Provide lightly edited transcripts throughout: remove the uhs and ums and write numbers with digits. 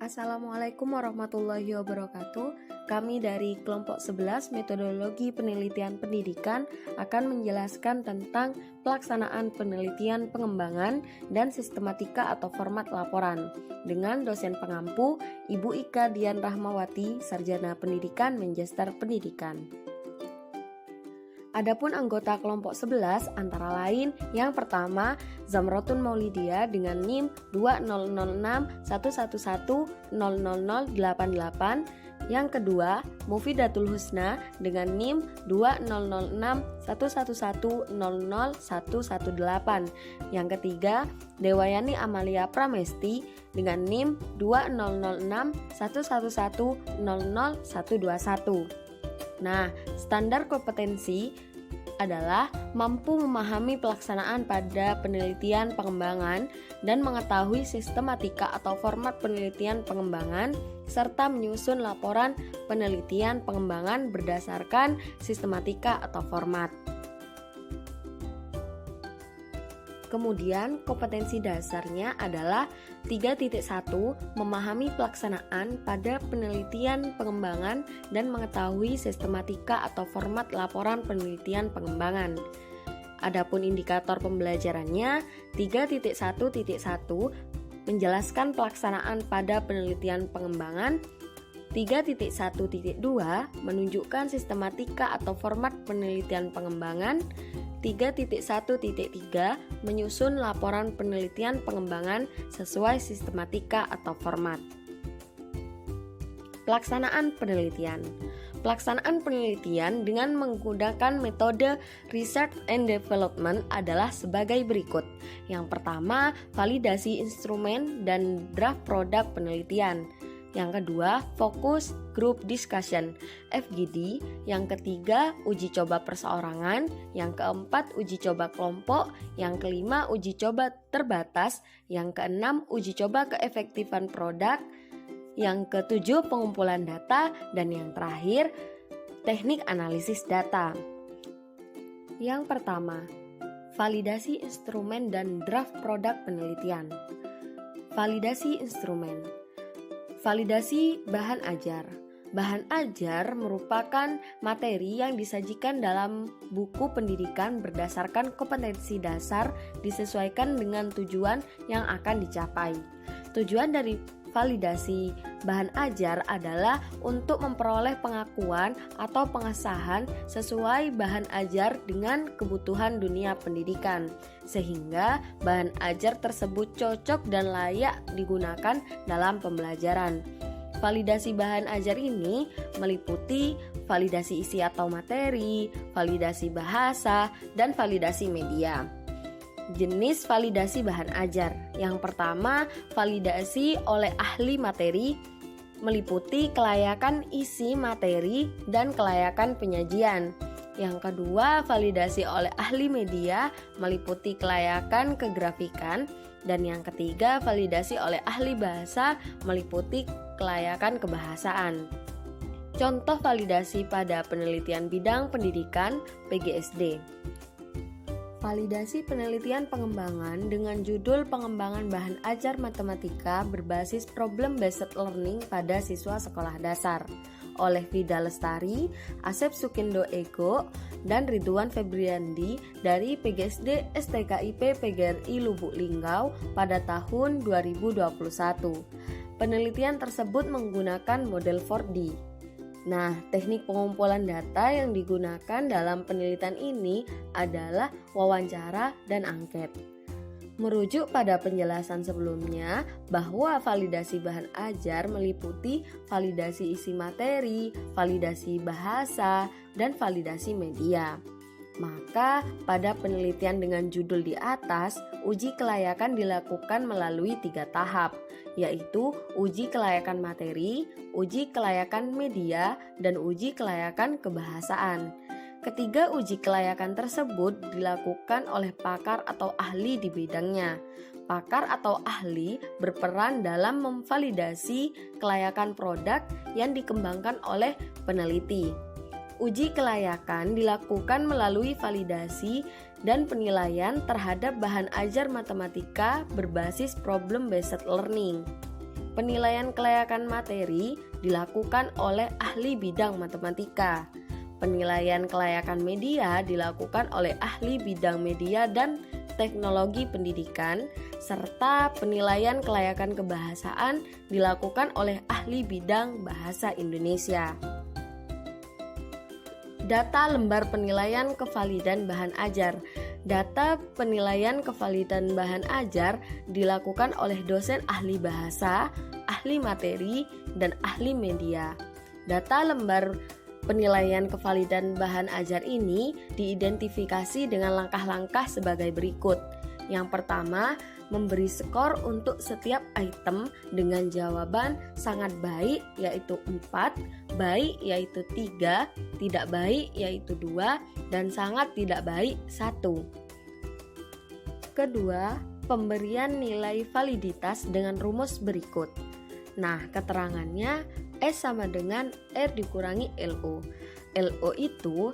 Assalamualaikum warahmatullahi wabarakatuh. Kami dari kelompok 11 Metodologi Penelitian Pendidikan akan menjelaskan tentang pelaksanaan penelitian pengembangan dan sistematika atau format laporan dengan dosen pengampu Ibu Ika Dian Rahmawati, Sarjana Pendidikan Manchester Pendidikan. Adapun anggota kelompok 11 antara lain yang pertama Zamrotun Maulidia dengan NIM 200611100088, yang kedua Mufidatul Husna dengan NIM 200611100118, yang ketiga Dewayani Amalia Pramesti dengan NIM 200611100121. Nah, standar kompetensi adalah mampu memahami pelaksanaan pada penelitian pengembangan dan mengetahui sistematika atau format penelitian pengembangan serta menyusun laporan penelitian pengembangan berdasarkan sistematika atau format. Kemudian kompetensi dasarnya adalah 3.1 memahami pelaksanaan pada penelitian pengembangan dan mengetahui sistematika atau format laporan penelitian pengembangan. Adapun indikator pembelajarannya 3.1.1 menjelaskan pelaksanaan pada penelitian pengembangan. 3.1.2 menunjukkan sistematika atau format penelitian pengembangan. 3.1.3 menyusun laporan penelitian pengembangan sesuai sistematika atau format. Pelaksanaan penelitian. Pelaksanaan penelitian dengan menggunakan metode Research and Development adalah sebagai berikut. Yang pertama, validasi instrumen dan draft produk penelitian. Yang kedua, fokus group discussion (FGD). Yang ketiga, uji coba perseorangan. Yang keempat, uji coba kelompok. Yang kelima, uji coba terbatas. Yang keenam, uji coba keefektifan produk. Yang ketujuh, pengumpulan data. Dan yang terakhir, teknik analisis data. Yang pertama, validasi instrumen dan draft produk penelitian. Validasi instrumen. Validasi bahan ajar. Bahan ajar merupakan materi yang disajikan dalam buku pendidikan berdasarkan kompetensi dasar disesuaikan dengan tujuan yang akan dicapai. Tujuan dari validasi bahan ajar adalah untuk memperoleh pengakuan atau pengesahan sesuai bahan ajar dengan kebutuhan dunia pendidikan, sehingga bahan ajar tersebut cocok dan layak digunakan dalam pembelajaran. Validasi bahan ajar ini meliputi validasi isi atau materi, validasi bahasa, dan validasi media. Jenis validasi bahan ajar. Yang pertama, validasi oleh ahli materi meliputi kelayakan isi materi dan kelayakan penyajian. Yang kedua, validasi oleh ahli media meliputi kelayakan kegrafikan. Dan yang ketiga, validasi oleh ahli bahasa meliputi kelayakan kebahasaan. Contoh validasi pada penelitian bidang pendidikan PGSD. Validasi penelitian pengembangan dengan judul pengembangan bahan ajar matematika berbasis problem-based learning pada siswa sekolah dasar oleh Vida Lestari, Asep Sukindo Ego, dan Ridwan Febriandi dari PGSD STKIP PGRI Lubuk Linggau pada tahun 2021. Penelitian tersebut menggunakan model 4D. Nah, teknik pengumpulan data yang digunakan dalam penelitian ini adalah wawancara dan angket. Merujuk pada penjelasan sebelumnya bahwa validasi bahan ajar meliputi validasi isi materi, validasi bahasa, dan validasi media. Maka pada penelitian dengan judul di atas, uji kelayakan dilakukan melalui 3 tahap, yaitu uji kelayakan materi, uji kelayakan media, dan uji kelayakan kebahasaan. Ketiga uji kelayakan tersebut dilakukan oleh pakar atau ahli di bidangnya. Pakar atau ahli berperan dalam memvalidasi kelayakan produk yang dikembangkan oleh peneliti. Uji kelayakan dilakukan melalui validasi dan penilaian terhadap bahan ajar matematika berbasis problem-based learning. Penilaian kelayakan materi dilakukan oleh ahli bidang matematika. Penilaian kelayakan media dilakukan oleh ahli bidang media dan teknologi pendidikan, serta penilaian kelayakan kebahasaan dilakukan oleh ahli bidang bahasa Indonesia. Data lembar penilaian kevalidan bahan ajar. Data penilaian kevalidan bahan ajar dilakukan oleh dosen ahli bahasa, ahli materi, dan ahli media. Data lembar penilaian kevalidan bahan ajar ini diidentifikasi dengan langkah-langkah sebagai berikut. Yang pertama, memberi skor untuk setiap item dengan jawaban sangat baik yaitu 4, baik yaitu 3, tidak baik yaitu 2, dan sangat tidak baik 1. Kedua, pemberian nilai validitas dengan rumus berikut. Nah, keterangannya S sama dengan R dikurangi LO. LO itu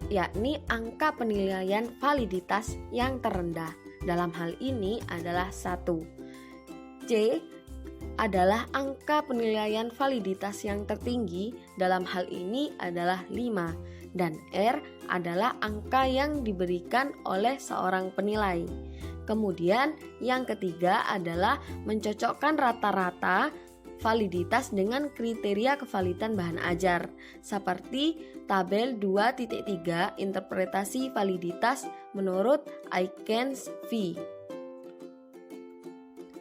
yakni angka penilaian validitas yang terendah. Dalam hal ini adalah 1. C adalah angka penilaian validitas yang tertinggi. Dalam hal ini adalah 5. Dan R adalah angka yang diberikan oleh seorang penilai. Kemudian yang ketiga adalah mencocokkan rata-rata validitas dengan kriteria kevalidan bahan ajar, seperti tabel 2.3 interpretasi validitas menurut Aikens V.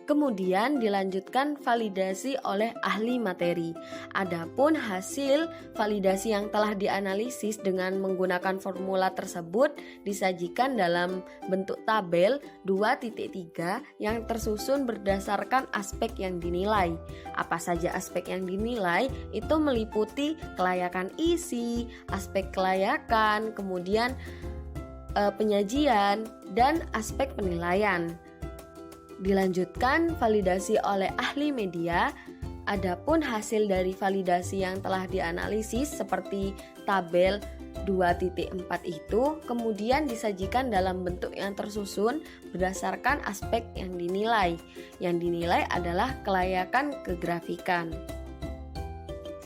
Kemudian dilanjutkan validasi oleh ahli materi. Adapun hasil validasi yang telah dianalisis dengan menggunakan formula tersebut disajikan dalam bentuk tabel 2.3 yang tersusun berdasarkan aspek yang dinilai. Apa saja aspek yang dinilai? Itu meliputi kelayakan isi, aspek kelayakan, kemudian penyajian, dan aspek penilaian. Dilanjutkan validasi oleh ahli media. Adapun hasil dari validasi yang telah dianalisis seperti tabel 2.4 itu kemudian disajikan dalam bentuk yang tersusun berdasarkan aspek yang dinilai. Yang dinilai adalah kelayakan kegrafikan.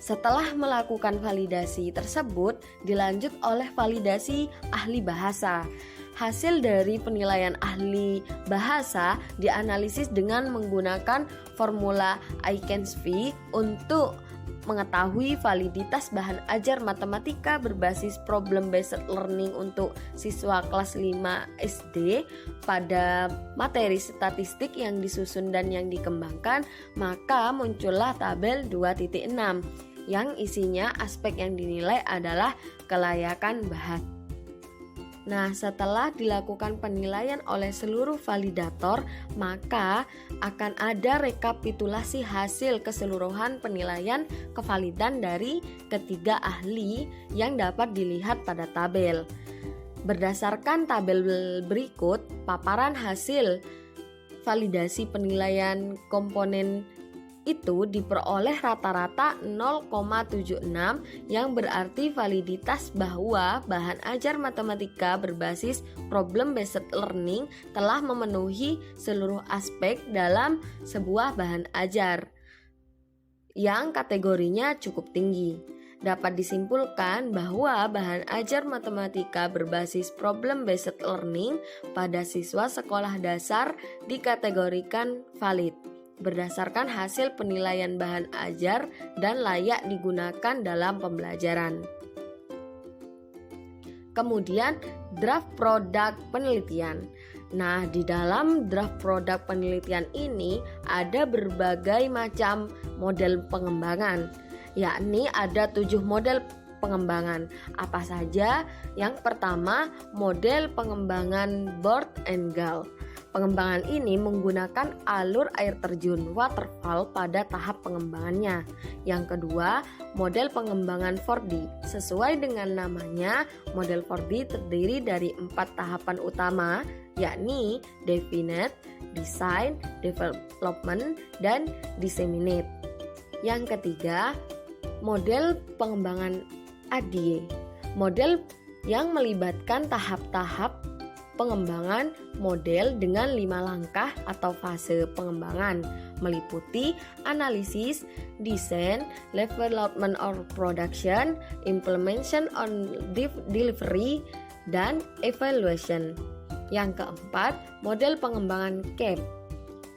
Setelah melakukan validasi tersebut, dilanjut oleh validasi ahli bahasa. Hasil dari penilaian ahli bahasa dianalisis dengan menggunakan formula Aikens V untuk mengetahui validitas bahan ajar matematika berbasis problem based learning untuk siswa kelas 5 SD pada materi statistik yang disusun dan yang dikembangkan, maka muncullah tabel 2.6 yang isinya aspek yang dinilai adalah kelayakan bahan. Nah, setelah dilakukan penilaian oleh seluruh validator, maka akan ada rekapitulasi hasil keseluruhan penilaian kevalidan dari ketiga ahli yang dapat dilihat pada tabel. Berdasarkan tabel berikut, paparan hasil validasi penilaian komponen itu diperoleh rata-rata 0,76 yang berarti validitas bahwa bahan ajar matematika berbasis problem based learning telah memenuhi seluruh aspek dalam sebuah bahan ajar yang kategorinya cukup tinggi. Dapat disimpulkan bahwa bahan ajar matematika berbasis problem based learning pada siswa sekolah dasar dikategorikan valid berdasarkan hasil penilaian bahan ajar dan layak digunakan dalam pembelajaran. Kemudian draft produk penelitian. Nah, di dalam draft produk penelitian ini ada berbagai macam model pengembangan, yakni ada 7 model pengembangan. Apa saja? Yang pertama, model pengembangan Board and Gall. Pengembangan ini menggunakan alur air terjun waterfall pada tahap pengembangannya. Yang kedua, model pengembangan 4D. Sesuai dengan namanya, model 4D terdiri dari 4 tahapan utama, yakni definite, design, development, dan disseminate. Yang ketiga, model pengembangan ADIE. Model yang melibatkan tahap-tahap pengembangan model dengan 5 langkah atau fase pengembangan, meliputi analisis, design, development or production, implementation on delivery, dan evaluation. Yang keempat, model pengembangan CAP,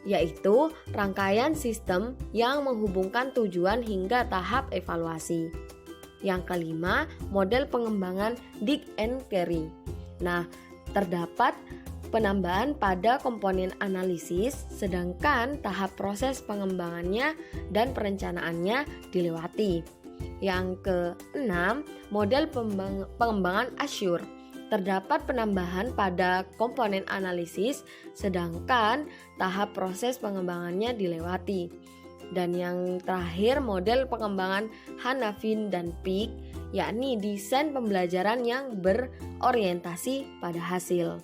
yaitu rangkaian sistem yang menghubungkan tujuan hingga tahap evaluasi. Yang kelima, model pengembangan dig and carry. Nah, terdapat penambahan pada komponen analisis, sedangkan tahap proses pengembangannya dan perencanaannya dilewati. Yang keenam, model pengembangan Azure. Terdapat penambahan pada komponen analisis, sedangkan tahap proses pengembangannya dilewati. Dan yang terakhir, model pengembangan Hanafin dan Peak, yakni desain pembelajaran yang berorientasi pada hasil.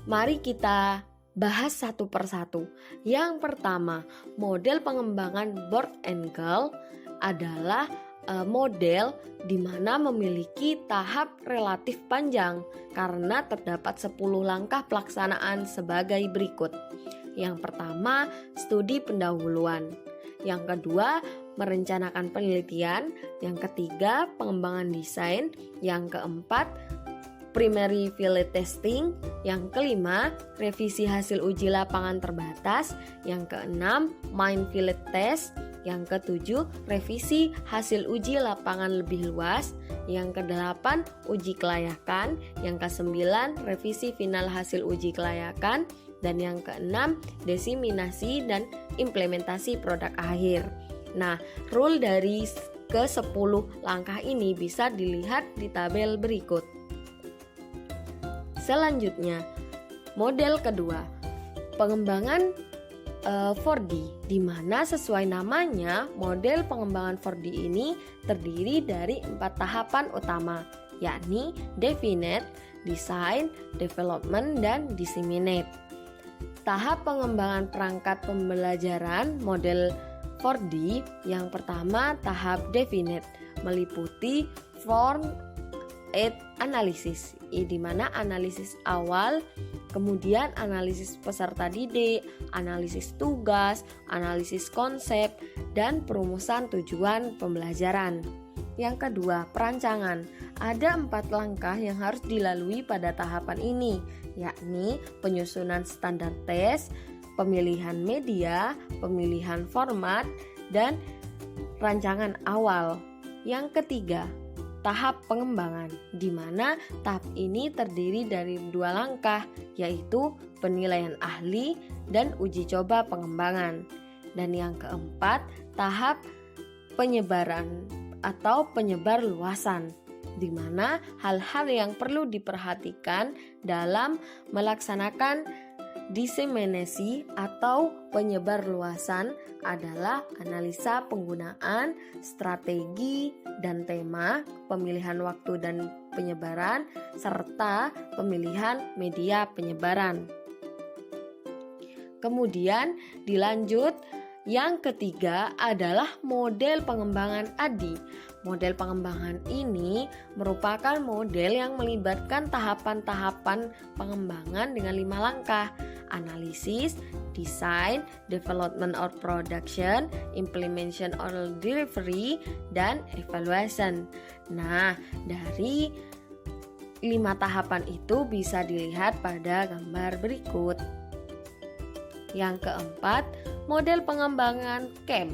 Mari kita bahas satu persatu. Yang pertama, model pengembangan Board and Girl adalah model di mana memiliki tahap relatif panjang karena terdapat 10 langkah pelaksanaan sebagai berikut. Yang pertama, studi pendahuluan. Yang kedua, merencanakan penelitian. Yang ketiga, pengembangan desain. Yang keempat, primary field testing. Yang kelima, revisi hasil uji lapangan terbatas. Yang keenam, main field test. Yang ketujuh, revisi hasil uji lapangan lebih luas. Yang kedelapan, uji kelayakan. Yang kesembilan, revisi final hasil uji kelayakan. Dan yang keenam, diseminasi dan implementasi produk akhir. Nah, rule dari ke-10 langkah ini bisa dilihat di tabel berikut. Selanjutnya, model kedua, pengembangan 4D, di mana sesuai namanya, model pengembangan 4D ini terdiri dari 4 tahapan utama, yakni definite, design, development, dan disseminate. Tahap pengembangan perangkat pembelajaran model 4D yang pertama, tahap definite, meliputi form analisis, di mana analisis awal, kemudian analisis peserta didik, analisis tugas, analisis konsep, dan perumusan tujuan pembelajaran. Yang kedua, perancangan. Ada 4 langkah yang harus dilalui pada tahapan ini, yakni penyusunan standar tes, pemilihan media, pemilihan format, dan rancangan awal. Yang ketiga, tahap pengembangan, di mana tahap ini terdiri dari 2 langkah, yaitu penilaian ahli dan uji coba pengembangan. Dan yang keempat, tahap penyebaran atau penyebar luasan, di mana hal-hal yang perlu diperhatikan dalam melaksanakan diseminasi atau penyebar luasan adalah analisa penggunaan, strategi dan tema, pemilihan waktu dan penyebaran, serta pemilihan media penyebaran. Kemudian dilanjut, yang ketiga adalah model pengembangan ADI. Model pengembangan ini merupakan model yang melibatkan tahapan-tahapan pengembangan dengan 5 langkah: analisis, design, development or production, implementation or delivery, dan evaluation. Nah, dari 5 tahapan itu bisa dilihat pada gambar berikut. Yang keempat, model pengembangan CAM.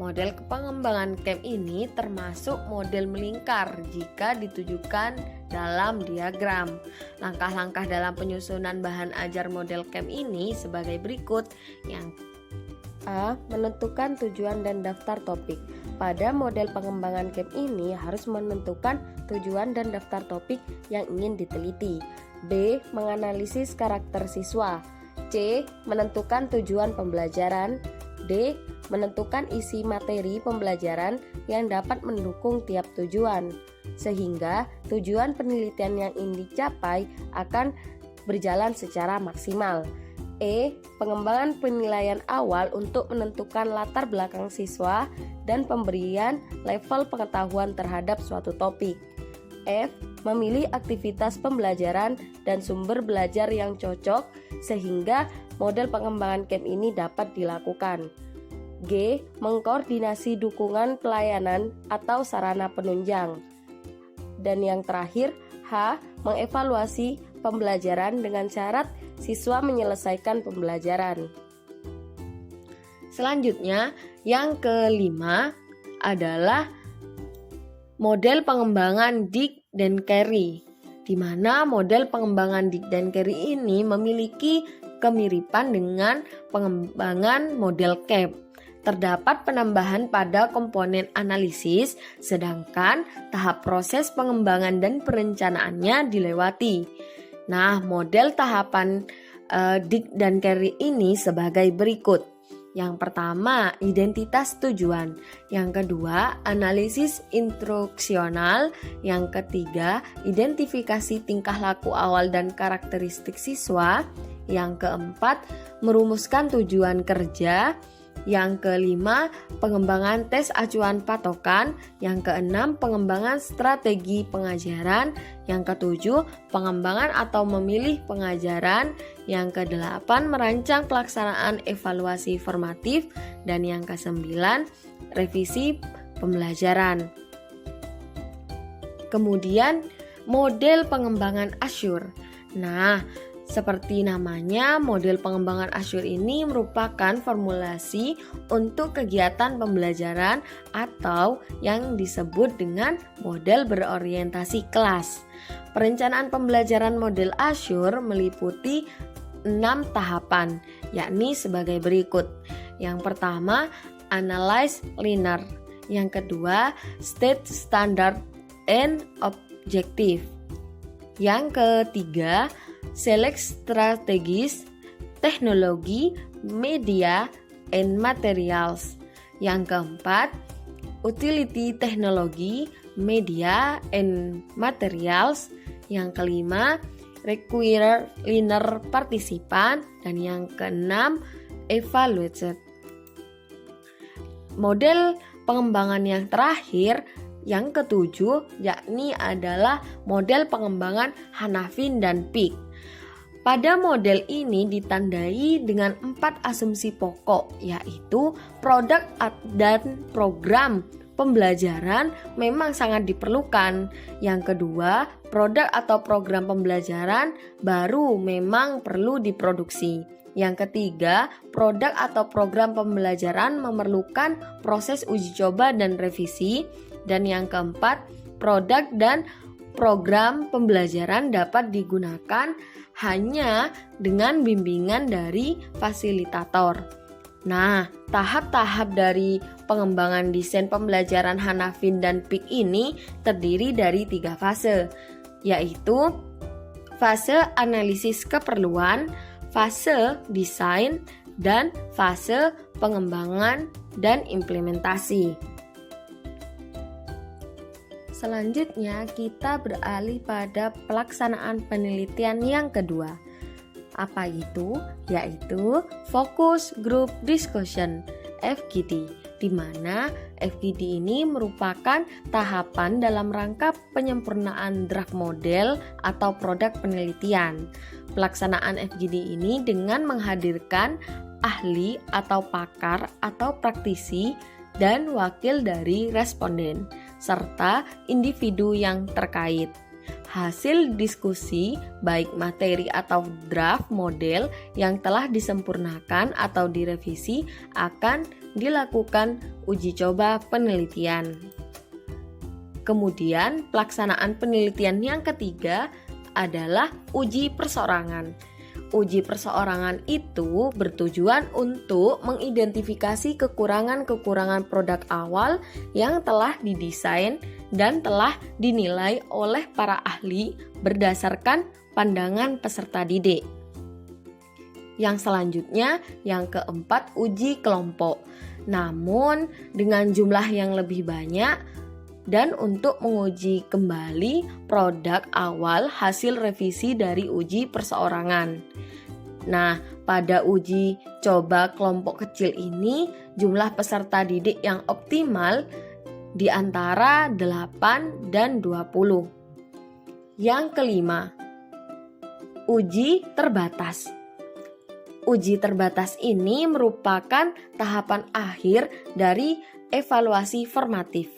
Model pengembangan CAM ini termasuk model melingkar jika ditujukan dalam diagram. Langkah-langkah dalam penyusunan bahan ajar model CAM ini sebagai berikut. Yang A. Menentukan tujuan dan daftar topik. Pada model pengembangan CAM ini harus menentukan tujuan dan daftar topik yang ingin diteliti. B. Menganalisis karakter siswa. C. Menentukan tujuan pembelajaran. D. Menentukan isi materi pembelajaran yang dapat mendukung tiap tujuan, sehingga tujuan penelitian yang ingin dicapai akan berjalan secara maksimal. E. Pengembangan penilaian awal untuk menentukan latar belakang siswa dan pemberian level pengetahuan terhadap suatu topik. F. memilih aktivitas pembelajaran dan sumber belajar yang cocok sehingga model pengembangan camp ini dapat dilakukan. G. Mengkoordinasi dukungan pelayanan atau sarana penunjang. Dan yang terakhir, H. Mengevaluasi pembelajaran dengan syarat siswa menyelesaikan pembelajaran. Selanjutnya, yang kelima adalah model pengembangan Dick dan Carey, di mana model pengembangan Dick dan Carey ini memiliki kemiripan dengan pengembangan model CAP. Terdapat penambahan pada komponen analisis, sedangkan tahap proses pengembangan dan perencanaannya dilewati. Nah, model tahapan Dick dan Carey ini sebagai berikut. Yang pertama, identitas tujuan. Yang kedua, analisis instruksional. Yang ketiga, identifikasi tingkah laku awal dan karakteristik siswa. Yang keempat, merumuskan tujuan kerja. Yang kelima, pengembangan tes acuan patokan. Yang keenam, pengembangan strategi pengajaran. Yang ketujuh, pengembangan atau memilih pengajaran. Yang kedelapan, merancang pelaksanaan evaluasi formatif. Dan yang kesembilan, revisi pembelajaran. Kemudian, model pengembangan Azure. Nah, seperti namanya, model pengembangan Azure ini merupakan formulasi untuk kegiatan pembelajaran atau yang disebut dengan model berorientasi kelas. Perencanaan pembelajaran model Azure meliputi 6 tahapan, yakni sebagai berikut. Yang pertama, Analyze Learner. Yang kedua, State Standard and Objective. Yang ketiga, Select Strategies, Teknologi, Media, and Materials. Yang keempat, Utility Teknologi, Media, and Materials. Yang kelima, Require Learner Participant. Dan yang keenam, Evaluated. Model pengembangan yang terakhir, yang ketujuh, yakni adalah model pengembangan Hanafin dan Pick. Pada model ini ditandai dengan 4 asumsi pokok, yaitu produk dan program pembelajaran memang sangat diperlukan. Yang kedua, produk atau program pembelajaran baru memang perlu diproduksi. Yang ketiga, produk atau program pembelajaran memerlukan proses uji coba dan revisi. Dan yang keempat, produk dan program pembelajaran dapat digunakan hanya dengan bimbingan dari fasilitator. Nah, tahap-tahap dari pengembangan desain pembelajaran Hanafin dan Pick ini terdiri dari 3 fase, yaitu fase analisis keperluan, fase desain, dan fase pengembangan dan implementasi. Selanjutnya kita beralih pada pelaksanaan penelitian yang kedua. Apa itu? Yaitu Focus Group Discussion (FGD), di mana FGD ini merupakan tahapan dalam rangka penyempurnaan draft model atau produk penelitian. Pelaksanaan FGD ini dengan menghadirkan ahli atau pakar atau praktisi dan wakil dari responden serta individu yang terkait. Hasil diskusi baik materi atau draft model yang telah disempurnakan atau direvisi akan dilakukan uji coba penelitian. Kemudian pelaksanaan penelitian yang ketiga adalah uji perseorangan. Uji perseorangan itu bertujuan untuk mengidentifikasi kekurangan-kekurangan produk awal yang telah didesain dan telah dinilai oleh para ahli berdasarkan pandangan peserta didik. Yang selanjutnya, yang keempat, uji kelompok. Namun dengan jumlah yang lebih banyak dan untuk menguji kembali produk awal hasil revisi dari uji perseorangan. Nah, pada uji coba kelompok kecil ini jumlah peserta didik yang optimal di antara 8 dan 20. Yang kelima, uji terbatas. Uji terbatas ini merupakan tahapan akhir dari evaluasi formatif.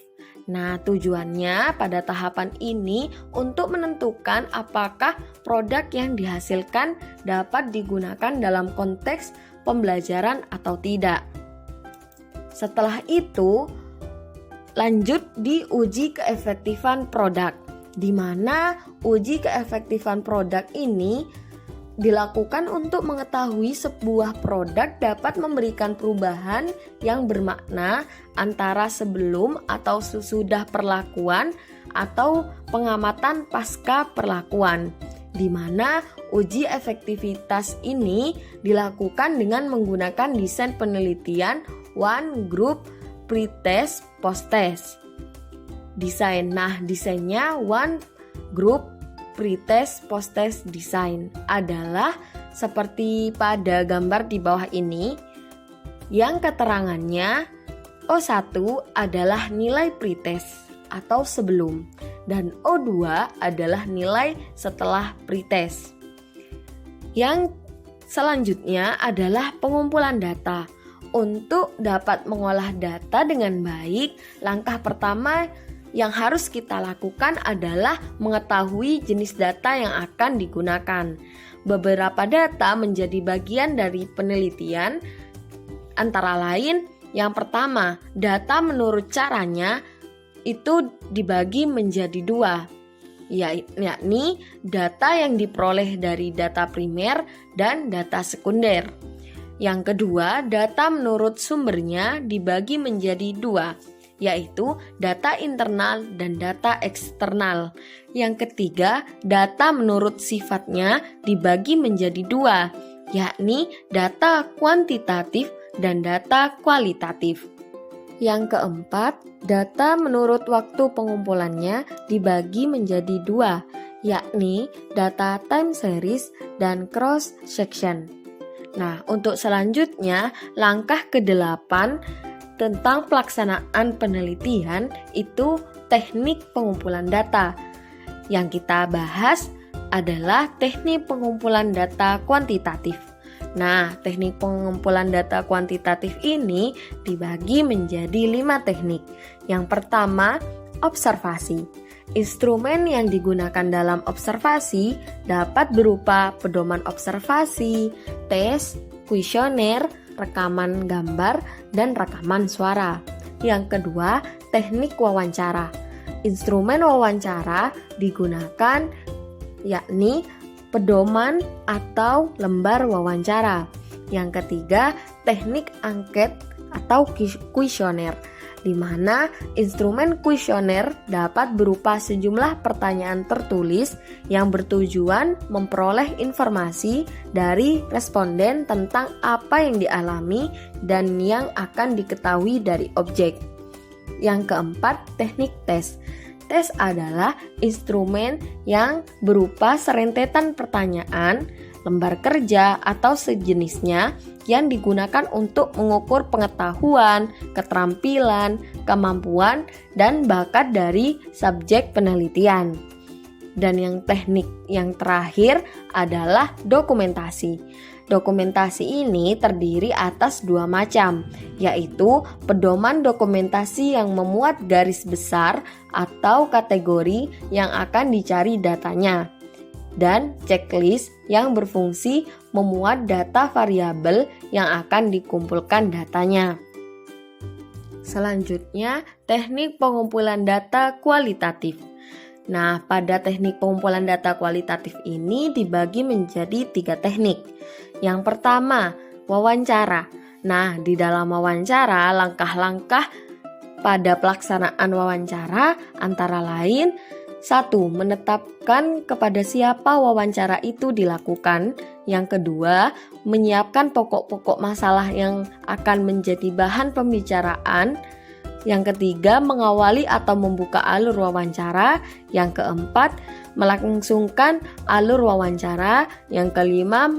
Nah, tujuannya pada tahapan ini untuk menentukan apakah produk yang dihasilkan dapat digunakan dalam konteks pembelajaran atau tidak. Setelah itu, lanjut di uji keefektifan produk, di mana uji keefektifan produk ini dilakukan untuk mengetahui sebuah produk dapat memberikan perubahan yang bermakna antara sebelum atau sesudah perlakuan atau pengamatan pasca perlakuan, di mana uji efektivitas ini dilakukan dengan menggunakan desain penelitian one group pre-test post-test. Desainnya one group pre-test post-test design adalah seperti pada gambar di bawah ini, yang keterangannya O1 adalah nilai pre-test atau sebelum, dan O2 adalah nilai setelah pre-test. Yang selanjutnya adalah pengumpulan data. Untuk dapat mengolah data dengan baik, langkah pertama yang harus kita lakukan adalah mengetahui jenis data yang akan digunakan. Beberapa data menjadi bagian dari penelitian, antara lain yang pertama, data menurut caranya itu dibagi menjadi dua, yakni data yang diperoleh dari data primer dan data sekunder. Yang kedua, data menurut sumbernya dibagi menjadi dua, yaitu data internal dan data eksternal. Yang ketiga, data menurut sifatnya dibagi menjadi dua, yakni data kuantitatif dan data kualitatif. Yang keempat, data menurut waktu pengumpulannya dibagi menjadi dua, yakni data time series dan cross section. Nah, untuk selanjutnya, langkah ke-8 tentang pelaksanaan penelitian itu teknik pengumpulan data. Yang kita bahas adalah teknik pengumpulan data kuantitatif. Nah, teknik pengumpulan data kuantitatif ini dibagi menjadi 5 teknik. Yang pertama, observasi. Instrumen yang digunakan dalam observasi dapat berupa pedoman observasi, tes, kuesioner, rekaman gambar, dan rekaman suara. Yang kedua, teknik wawancara. Instrumen wawancara digunakan yakni pedoman atau lembar wawancara. Yang ketiga, teknik angket atau kuesioner, di mana instrumen kuesioner dapat berupa sejumlah pertanyaan tertulis yang bertujuan memperoleh informasi dari responden tentang apa yang dialami dan yang akan diketahui dari objek. Yang keempat, teknik tes. Tes adalah instrumen yang berupa serentetan pertanyaan, lembar kerja, atau sejenisnya yang digunakan untuk mengukur pengetahuan, keterampilan, kemampuan, dan bakat dari subjek penelitian. Dan yang teknik yang terakhir adalah dokumentasi. Dokumentasi ini terdiri atas 2 macam, yaitu pedoman dokumentasi yang memuat garis besar atau kategori yang akan dicari datanya, dan checklist yang berfungsi memuat data variabel yang akan dikumpulkan datanya. Selanjutnya, teknik pengumpulan data kualitatif. Nah, pada teknik pengumpulan data kualitatif ini dibagi menjadi 3 teknik. Yang pertama, wawancara. Nah, di dalam wawancara, langkah-langkah pada pelaksanaan wawancara antara lain: 1. Menetapkan kepada siapa wawancara itu dilakukan. Yang kedua, menyiapkan pokok-pokok masalah yang akan menjadi bahan pembicaraan. Yang ketiga, mengawali atau membuka alur wawancara. Yang keempat, melangsungkan alur wawancara. Yang kelima,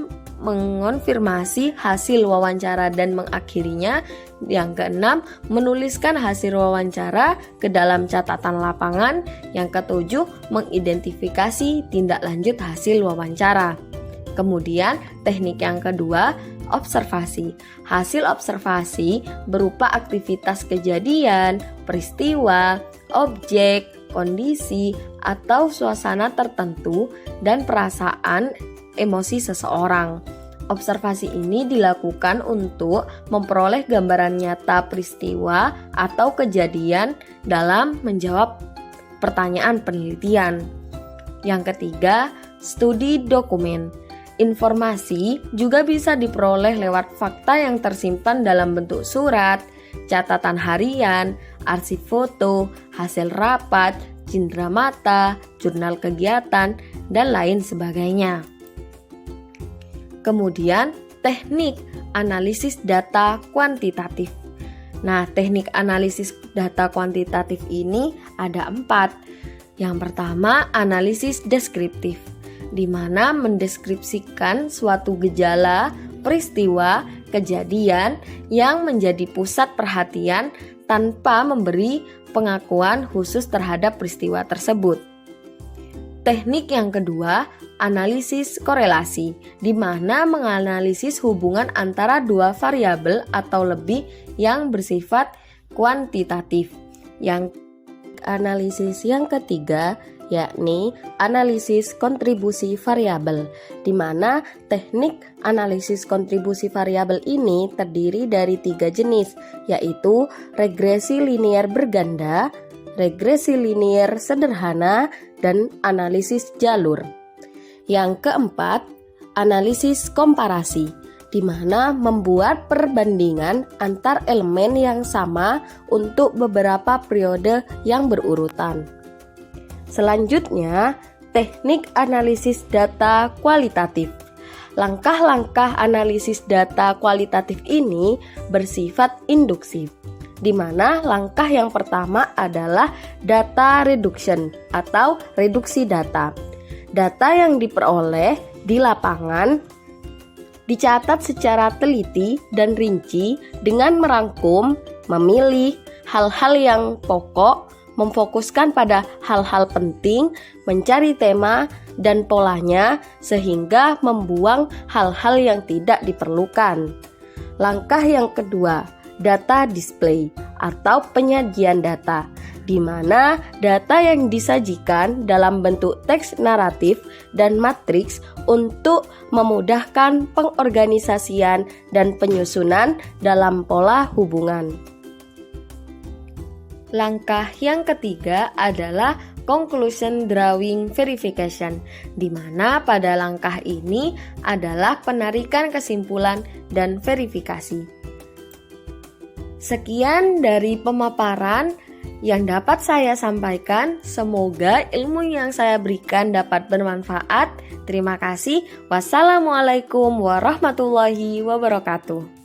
mengonfirmasi hasil wawancara dan mengakhirinya. Yang keenam, menuliskan hasil wawancara ke dalam catatan lapangan. Yang ketujuh, mengidentifikasi tindak lanjut hasil wawancara. Kemudian, teknik yang kedua, observasi. Hasil observasi berupa aktivitas kejadian, peristiwa, objek, kondisi, atau suasana tertentu dan perasaan emosi seseorang. Observasi ini dilakukan untuk memperoleh gambaran nyata peristiwa atau kejadian dalam menjawab pertanyaan penelitian. Yang ketiga, studi dokumen. Informasi juga bisa diperoleh lewat fakta yang tersimpan dalam bentuk surat, catatan harian, arsip foto, hasil rapat, cindera mata, jurnal kegiatan, dan lain sebagainya. Kemudian, teknik analisis data kuantitatif. Nah, teknik analisis data kuantitatif ini ada 4. Yang pertama, analisis deskriptif, di mana mendeskripsikan suatu gejala, peristiwa, kejadian yang menjadi pusat perhatian tanpa memberi pengakuan khusus terhadap peristiwa tersebut. Teknik yang kedua, analisis korelasi, di mana menganalisis hubungan antara dua variabel atau lebih yang bersifat kuantitatif. Yang analisis yang ketiga yakni analisis kontribusi variabel, di mana teknik analisis kontribusi variabel ini terdiri dari 3 jenis, yaitu regresi linier berganda, regresi linier sederhana, dan analisis jalur. Yang keempat, analisis komparasi, di mana membuat perbandingan antar elemen yang sama untuk beberapa periode yang berurutan. Selanjutnya, teknik analisis data kualitatif. Langkah-langkah analisis data kualitatif ini bersifat induktif, di mana langkah yang pertama adalah data reduction atau reduksi data. Data yang diperoleh di lapangan dicatat secara teliti dan rinci dengan merangkum, memilih hal-hal yang pokok, memfokuskan pada hal-hal penting, mencari tema dan polanya sehingga membuang hal-hal yang tidak diperlukan. Langkah yang kedua, data display atau penyajian data, di mana data yang disajikan dalam bentuk teks naratif dan matriks untuk memudahkan pengorganisasian dan penyusunan dalam pola hubungan. Langkah yang ketiga adalah conclusion drawing verification, di mana pada langkah ini adalah penarikan kesimpulan dan verifikasi. Sekian dari pemaparan yang dapat saya sampaikan. Semoga ilmu yang saya berikan dapat bermanfaat. Terima kasih. Wassalamualaikum warahmatullahi wabarakatuh.